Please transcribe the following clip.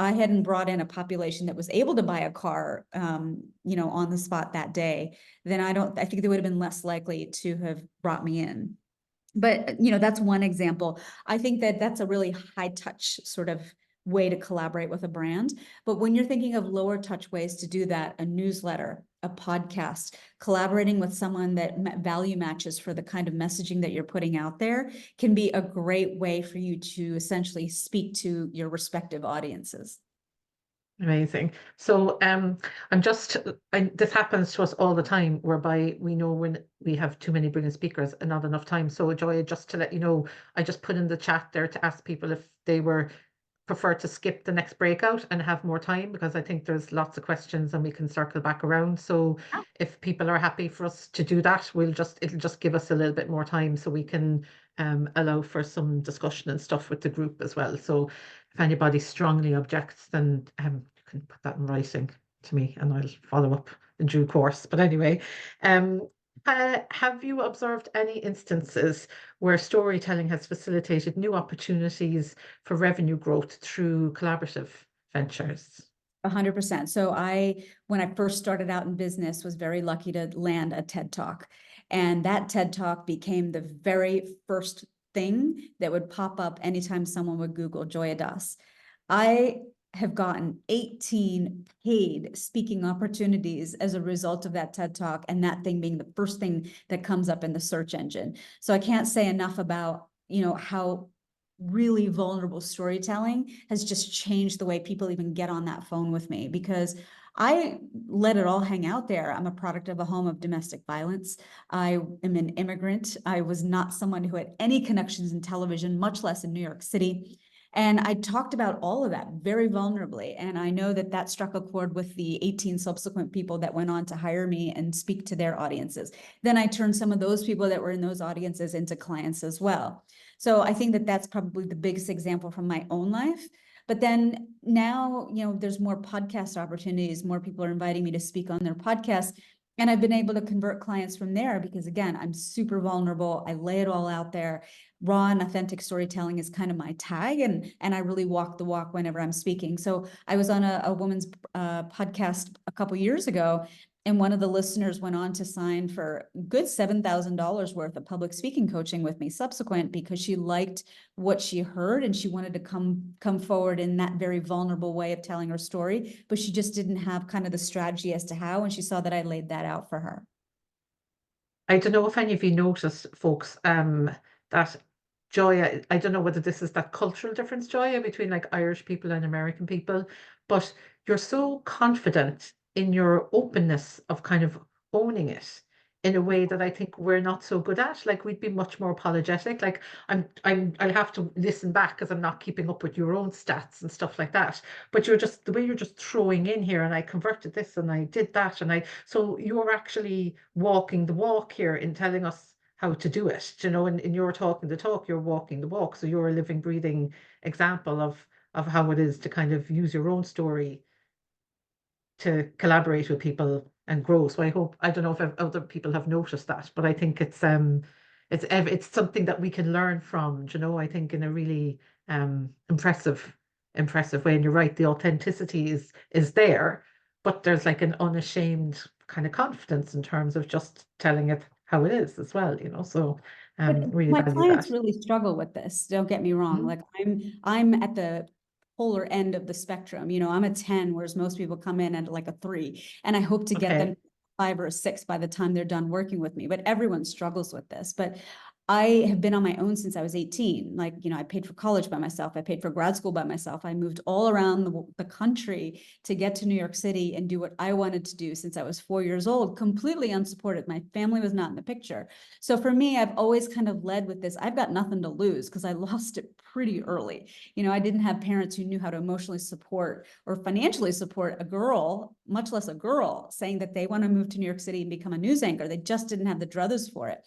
I hadn't brought in a population that was able to buy a car, you know, on the spot that day, then I think they would have been less likely to have brought me in. But, you know, that's one example. I think that that's a really high touch sort of way to collaborate with a brand. But when you're thinking of lower touch ways to do that, a newsletter, a podcast, collaborating with someone that value matches for the kind of messaging that you're putting out there can be a great way for you to essentially speak to your respective audiences. Amazing. So this happens to us all the time, whereby we know when we have too many brilliant speakers and not enough time. So Joy, just to let you know, I just put in the chat there to ask people if they prefer to skip the next breakout and have more time, because I think there's lots of questions and we can circle back around. So if people are happy for us to do that, it'll just give us a little bit more time so we can allow for some discussion and stuff with the group as well. So if anybody strongly objects, then you can put that in writing to me and I'll follow up in due course. But anyway, have you observed any instances where storytelling has facilitated new opportunities for revenue growth through collaborative ventures? 100%. So when I first started out in business, was very lucky to land a TED Talk. And that TED Talk became the very first thing that would pop up anytime someone would Google Joya Das. I have gotten 18 paid speaking opportunities as a result of that TED Talk, and that thing being the first thing that comes up in the search engine. So I can't say enough about, you know, how really vulnerable storytelling has just changed the way people even get on that phone with me, because I let it all hang out there. I'm a product of a home of domestic violence. I am an immigrant. I was not someone who had any connections in television, much less in New York City. And I talked about all of that very vulnerably. And I know that that struck a chord with the 18 subsequent people that went on to hire me and speak to their audiences. Then I turned some of those people that were in those audiences into clients as well. So I think that that's probably the biggest example from my own life. But then now, you know, there's more podcast opportunities. More people are inviting me to speak on their podcast. And I've been able to convert clients from there because, again, I'm super vulnerable. I lay it all out there. Raw and authentic storytelling is kind of my tag, and I really walk the walk whenever I'm speaking. So I was on a woman's podcast a couple years ago, and one of the listeners went on to sign for good $7,000 worth of public speaking coaching with me subsequent, because she liked what she heard and she wanted to come forward in that very vulnerable way of telling her story, but she just didn't have kind of the strategy as to how, and she saw that I laid that out for her. I don't know if any of you noticed, folks, that Joya, I don't know whether this is that cultural difference, Joya, between like Irish people and American people, but you're so confident in your openness of kind of owning it in a way that I think we're not so good at. Like we'd be much more apologetic. Like I'll have to listen back because I'm not keeping up with your own stats and stuff like that. But the way you're just throwing in here, and I converted this and I did that, so you're actually walking the walk here in telling us how to do it, you know, and you're talking the talk, you're walking the walk. So you're a living, breathing example of how it is to kind of use your own story to collaborate with people and grow. So I don't know if other people have noticed that, but I think it's something that we can learn from, you know, I think in a really impressive way. And you're right, the authenticity is there, but there's like an unashamed kind of confidence in terms of just telling it how it is as well, you know. So really my value clients that. really struggle with this. Don't get me wrong. Mhm. Like I'm at the polar end of the spectrum. You know, I'm a 10, whereas most people come in at like a 3. And I hope to get them Okay. 5 or a 6 by the time they're done working with me. But everyone struggles with this. But I have been on my own since I was 18. Like, you know, I paid for college by myself. I paid for grad school by myself. I moved all around the country to get to New York City and do what I wanted to do since I was 4 years old, completely unsupported. My family was not in the picture. So for me, I've always kind of led with this. I've got nothing to lose because I lost it pretty early. You know, I didn't have parents who knew how to emotionally support or financially support a girl, much less a girl, saying that they want to move to New York City and become a news anchor. They just didn't have the druthers for it.